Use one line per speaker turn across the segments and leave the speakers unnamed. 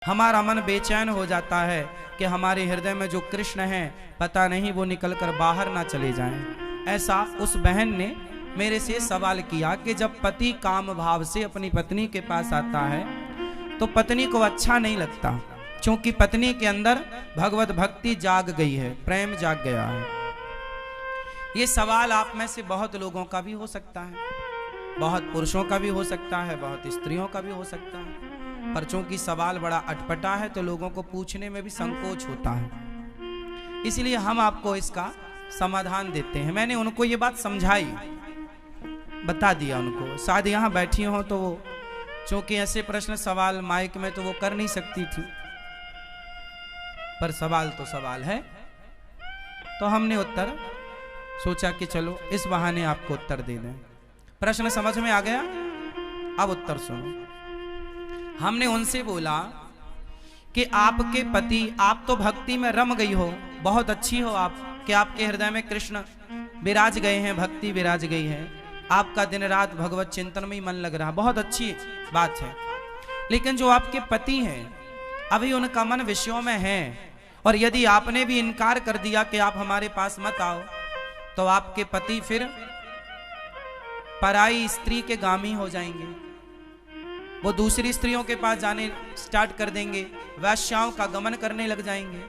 हमारा मन बेचैन हो जाता है कि हमारे हृदय में जो कृष्ण हैं पता नहीं वो निकलकर बाहर ना चले जाएं। ऐसा उस बहन ने मेरे से सवाल किया कि जब पति काम भाव से अपनी पत्नी के पास आता है तो पत्नी को अच्छा नहीं लगता, क्योंकि पत्नी के अंदर भगवत भक्ति जाग गई है, प्रेम जाग गया है। ये सवाल आप में से बहुत लोगों का भी हो सकता है, बहुत पुरुषों का भी हो सकता है, बहुत स्त्रियों का भी हो सकता है, पर चूंकि सवाल बड़ा अटपटा है तो लोगों को पूछने में भी संकोच होता है, इसलिए हम आपको इसका समाधान देते हैं। मैंने उनको ये बात समझाई, बता दिया उनको, शायद यहाँ बैठी हो तो वो चूंकि ऐसे प्रश्न सवाल माइक में तो वो कर नहीं सकती थी, पर सवाल तो सवाल है, तो हमने उत्तर सोचा कि चलो इस बहाने आपको उत्तर दे दें। प्रश्न समझ में आ गया? अब उत्तर सुनो। हमने उनसे बोला कि आपके पति, आप तो भक्ति में रम गई हो, बहुत अच्छी हो आप, कि आपके हृदय में कृष्ण विराज गए हैं, भक्ति विराज गई है, आपका दिन रात भगवत चिंतन में ही मन लग रहा, बहुत अच्छी बात है। लेकिन जो आपके पति हैं अभी उनका मन विषयों में है, और यदि आपने भी इनकार कर दिया कि आप हमारे पास मत आओ तो आपके पति फिर पराई स्त्री के गामी हो जाएंगे, वो दूसरी स्त्रियों के पास जाने स्टार्ट कर देंगे, वैश्याओं का गमन करने लग जाएंगे,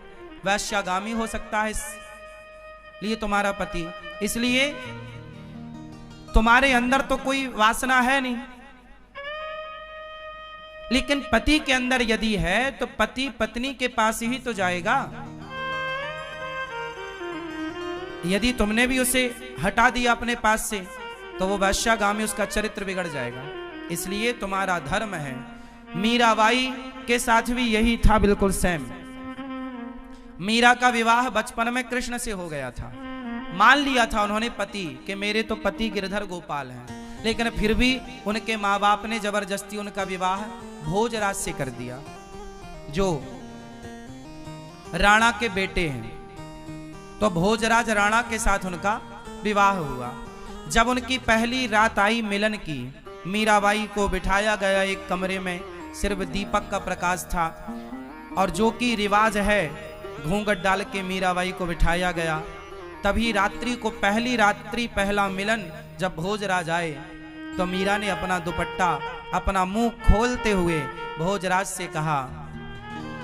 वैश्यागामी हो सकता है इसलिए तुम्हारा पति, इसलिए तुम्हारे अंदर तो कोई वासना है नहीं, लेकिन पति के अंदर यदि है तो पति पत्नी के पास ही तो जाएगा। यदि तुमने भी उसे हटा दिया अपने पास से तो वो वैश्यागामी, उसका चरित्र बिगड़ जाएगा, इसलिए तुम्हारा धर्म है। मीराबाई के साथ भी यही था, बिल्कुल सेम। मीरा का विवाह बचपन में कृष्ण से हो गया था, मान लिया था उन्होंने पति कि मेरे तो पति गिरधर गोपाल हैं, लेकिन फिर भी उनके माँ बाप ने जबरदस्ती उनका विवाह भोजराज से कर दिया, जो राणा के बेटे हैं। तो भोजराज राणा के साथ उनका विवाह हुआ। जब उनकी पहली रात आई मिलन की, मीराबाई को बिठाया गया एक कमरे में, सिर्फ दीपक का प्रकाश था, और जो कि रिवाज है घूंघट डाल के मीराबाई को बिठाया गया। तभी रात्रि को, पहली रात्रि पहला मिलन जब भोजराज आए तो मीरा ने अपना दुपट्टा, अपना मुंह खोलते हुए भोजराज से कहा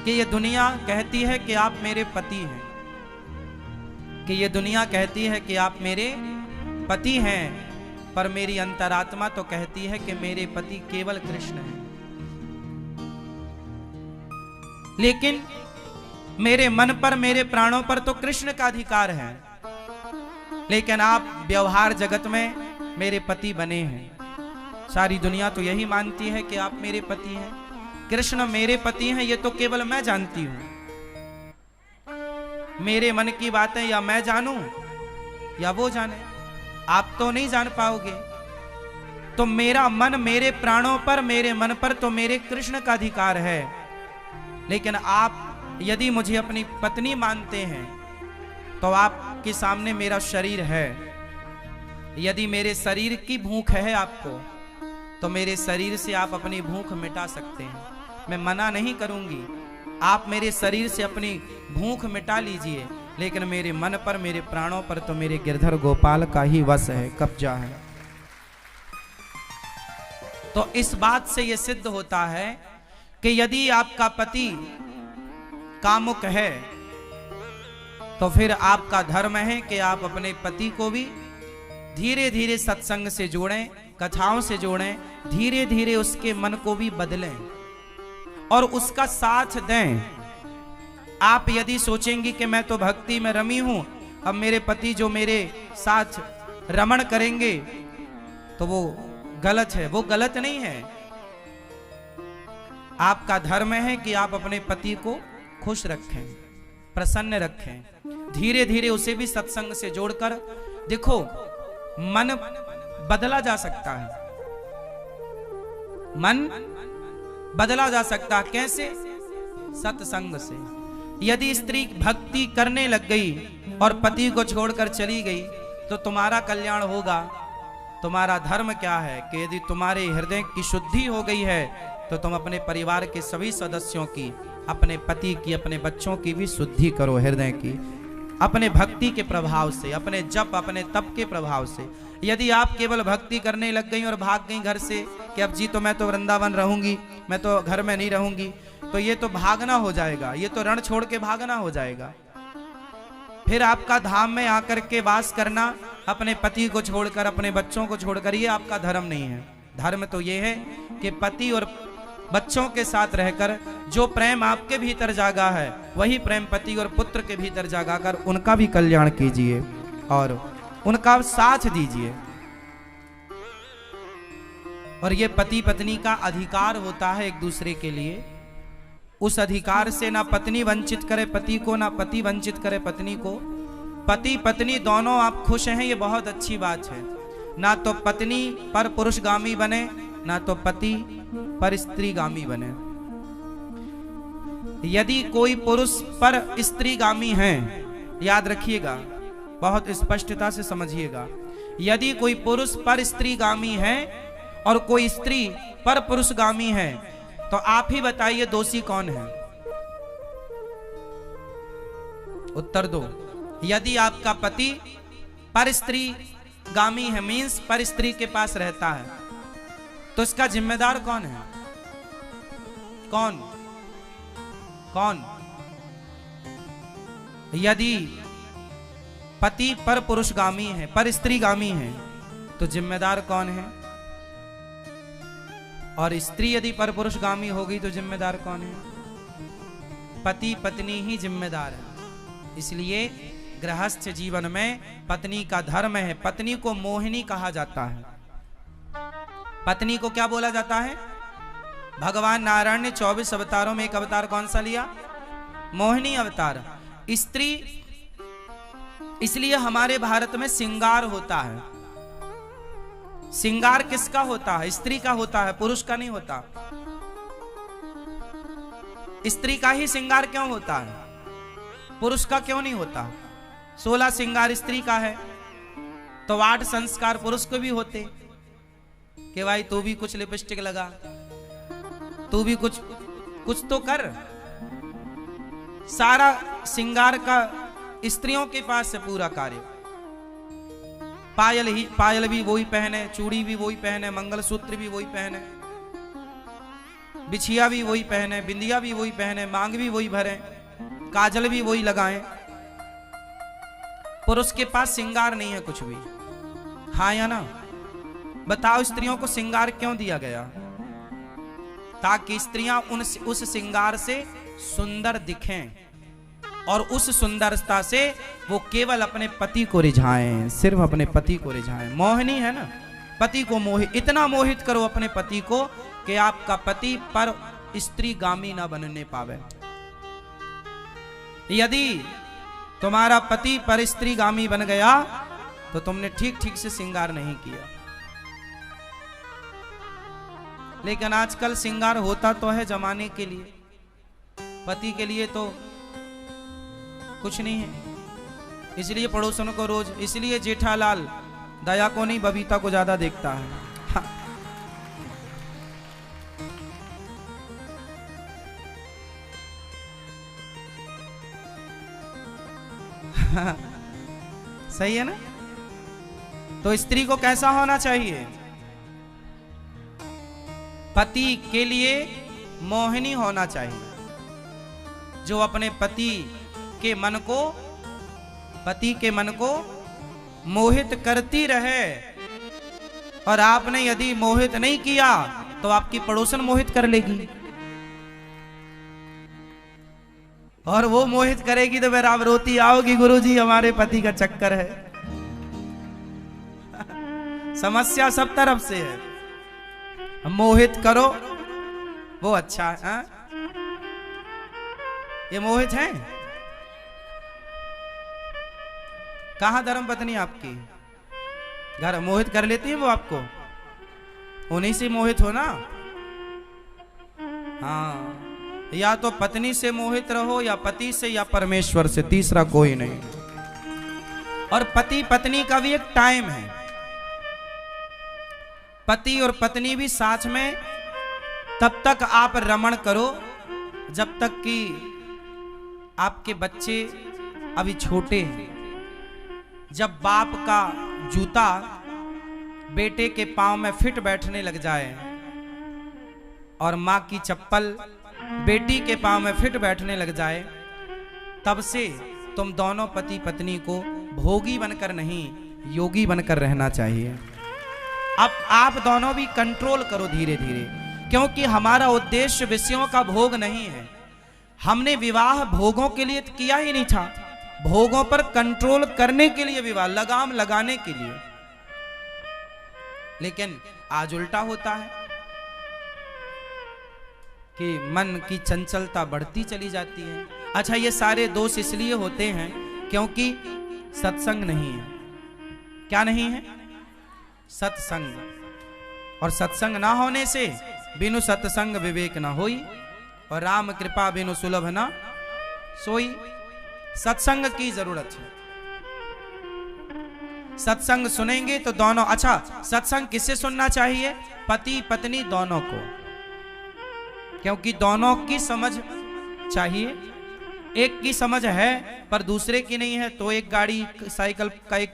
कि ये दुनिया कहती है कि आप मेरे पति हैं, कि ये दुनिया कहती है कि आप मेरे पति हैं, पर मेरी अंतरात्मा तो कहती है कि मेरे पति केवल कृष्ण हैं। लेकिन मेरे मन पर, मेरे प्राणों पर तो कृष्ण का अधिकार है, लेकिन आप व्यवहार जगत में मेरे पति बने हैं। सारी दुनिया तो यही मानती है कि आप मेरे पति हैं, कृष्ण मेरे पति हैं, ये तो केवल मैं जानती हूं। मेरे मन की बातें या मैं जानूं या वो जाने, आप तो नहीं जान पाओगे। तो मेरा मन, मेरे प्राणों पर, मेरे मन पर तो मेरे कृष्ण का अधिकार है, लेकिन आप यदि मुझे अपनी पत्नी मानते हैं तो आपके सामने मेरा शरीर है। यदि मेरे शरीर की भूख है आपको तो मेरे शरीर से आप अपनी भूख मिटा सकते हैं, मैं मना नहीं करूंगी, आप मेरे शरीर से अपनी भूख मिटा लीजिए, लेकिन मेरे मन पर, मेरे प्राणों पर तो मेरे गिरधर गोपाल का ही वश है, कब्जा है। तो इस बात से यह सिद्ध होता है कि यदि आपका पति कामुक है तो फिर आपका धर्म है कि आप अपने पति को भी धीरे धीरे सत्संग से जोड़ें, कथाओं से जोड़ें, धीरे धीरे उसके मन को भी बदलें और उसका साथ दें। आप यदि सोचेंगी कि मैं तो भक्ति में रमी हूं, अब मेरे पति जो मेरे साथ रमण करेंगे तो वो गलत है, वो गलत नहीं है। आपका धर्म है कि आप अपने पति को खुश रखें, प्रसन्न रखें, धीरे धीरे उसे भी सत्संग से जोड़कर देखो, मन बदला जा सकता है, मन बदला जा सकता है। कैसे? सत्संग से। यदि स्त्री भक्ति करने लग गई और पति को छोड़कर चली गई तो तुम्हारा कल्याण होगा। तुम्हारा धर्म क्या है कि यदि तुम्हारे हृदय की शुद्धि हो गई है तो तुम अपने परिवार के सभी सदस्यों की, अपने पति की, अपने बच्चों की भी शुद्धि करो हृदय की, अपने भक्ति के प्रभाव से, अपने जप, अपने तप के प्रभाव से। यदि आप केवल भक्ति करने लग गई और भाग गई घर से कि अब जी तो मैं तो वृंदावन रहूंगी, मैं तो घर में नहीं रहूंगी, तो ये तो भागना हो जाएगा, ये तो रण छोड़ के भागना हो जाएगा। फिर आपका धाम में आकर के वास करना, अपने पति को छोड़कर, अपने बच्चों को छोड़कर, ये आपका धर्म नहीं है। धर्म तो ये है कि पति और बच्चों के साथ रहकर जो प्रेम आपके भीतर जागा है, वही प्रेम पति और पुत्र के भीतर जागा कर उनका भी कल्याण कीजिए और उनका साथ दीजिए। और ये पति पत्नी का अधिकार होता है एक दूसरे के लिए। उस अधिकार से ना पत्नी वंचित करे पति को, ना पति वंचित करे पत्नी को। पति पत्नी दोनों आप खुश हैं, ये बहुत अच्छी बात है। ना तो पत्नी पर पुरुषगामी बने, ना तो पति पर स्त्रीगामी बने। यदि कोई पुरुष पर स्त्रीगामी है, याद रखिएगा, बहुत स्पष्टता से समझिएगा, यदि कोई पुरुष पर स्त्रीगामी है और कोई स्त्री पर पुरुषगामी है, तो आप ही बताइए दोषी कौन है? उत्तर दो। यदि आपका पति पर स्त्री गामी है, मीन्स पर स्त्री के पास रहता है, तो इसका जिम्मेदार कौन है? कौन? कौन? यदि पति पर पुरुषगामी है, पर स्त्रीगामी है, तो जिम्मेदार कौन है? और स्त्री यदि पर पुरुषगामी होगी तो जिम्मेदार कौन है? पति पत्नी ही जिम्मेदार है। इसलिए गृहस्थ जीवन में पत्नी का धर्म है। पत्नी को मोहिनी कहा जाता है। पत्नी को क्या बोला जाता है? भगवान नारायण ने 24 अवतारों में एक अवतार कौन सा लिया? मोहिनी अवतार। स्त्री, इसलिए हमारे भारत में श्रृंगार होता है। श्रृंगार किसका होता है? स्त्री का होता है, पुरुष का नहीं होता। स्त्री का ही श्रृंगार क्यों होता है? पुरुष का क्यों नहीं होता? 16 श्रृंगार स्त्री का है, तो 8 संस्कार पुरुष को भी होते कि भाई तू भी कुछ लिपस्टिक लगा, तू भी कुछ तो कर। सारा श्रृंगार का स्त्रियों के पास है पूरा कार्य। पायल भी वही पहने, चूड़ी भी वही पहने, मंगलसूत्र भी वही पहने, बिछिया भी वही पहने, बिंदिया भी वही पहने, मांग भी वही भरे, काजल भी वही लगाएं। पुरुष के पास श्रृंगार नहीं है कुछ भी। हाँ या ना? बताओ, स्त्रियों को श्रृंगार क्यों दिया गया? ताकि स्त्रियां उस श्रृंगार से सुंदर दिखें और उस सुंदरता से वो केवल अपने पति को रिझाएं, सिर्फ अपने पति को रिझाएं। मोहिनी है ना, पति को इतना मोहित करो अपने पति को कि आपका पति पर स्त्री गामी ना बनने पावे। यदि तुम्हारा पति पर स्त्री गामी बन गया तो तुमने ठीक ठीक से श्रृंगार नहीं किया। लेकिन आजकल श्रृंगार होता तो है जमाने के लिए, पति के लिए तो कुछ नहीं है। इसलिए पड़ोसन को रोज, इसलिए जेठालाल दया को नहीं बबीता को ज्यादा देखता है। सही है ना? तो स्त्री को कैसा होना चाहिए? पति के लिए मोहिनी होना चाहिए, जो अपने पति के मन को मोहित करती रहे। और आपने यदि मोहित नहीं किया तो आपकी पड़ोसन मोहित कर लेगी, और वो मोहित करेगी तो फिर आप रोती आओगी, गुरुजी हमारे पति का चक्कर है। समस्या सब तरफ से है। मोहित करो वो अच्छा है। हाँ? ये मोहित है? कहां धर्म पत्नी आपकी? घर मोहित कर लेती है वो आपको? उन्हीं से मोहित हो ना। हाँ, या तो पत्नी से मोहित रहो, या पति से, या परमेश्वर से, तीसरा कोई नहीं। और पति पत्नी का भी एक टाइम है। पति और पत्नी भी साथ में तब तक आप रमण करो जब तक कि आपके बच्चे अभी छोटे हैं। जब बाप का जूता बेटे के पांव में फिट बैठने लग जाए और माँ की चप्पल बेटी के पांव में फिट बैठने लग जाए, तब से तुम दोनों पति पत्नी को भोगी बनकर नहीं, योगी बनकर रहना चाहिए। अब आप दोनों भी कंट्रोल करो धीरे धीरे, क्योंकि हमारा उद्देश्य विषयों का भोग नहीं है। हमने विवाह भोगों के लिए किया ही नहीं था, भोगों पर कंट्रोल करने के लिए विवाह, लगाम लगाने के लिए। लेकिन आज उल्टा होता है कि मन की चंचलता बढ़ती चली जाती है। अच्छा, ये सारे दोष इसलिए होते हैं क्योंकि सत्संग नहीं है। क्या नहीं है? सत्संग। और सत्संग ना होने से बिनु सत्संग विवेक ना होई, और राम कृपा बिनु सुलभ ना सोई। सत्संग की जरूरत है। सत्संग सुनेंगे तो दोनों, अच्छा सत्संग किससे सुनना चाहिए? पति पत्नी दोनों को, क्योंकि दोनों की समझ चाहिए। एक की समझ है पर दूसरे की नहीं है, तो एक गाड़ी साइकिल का एक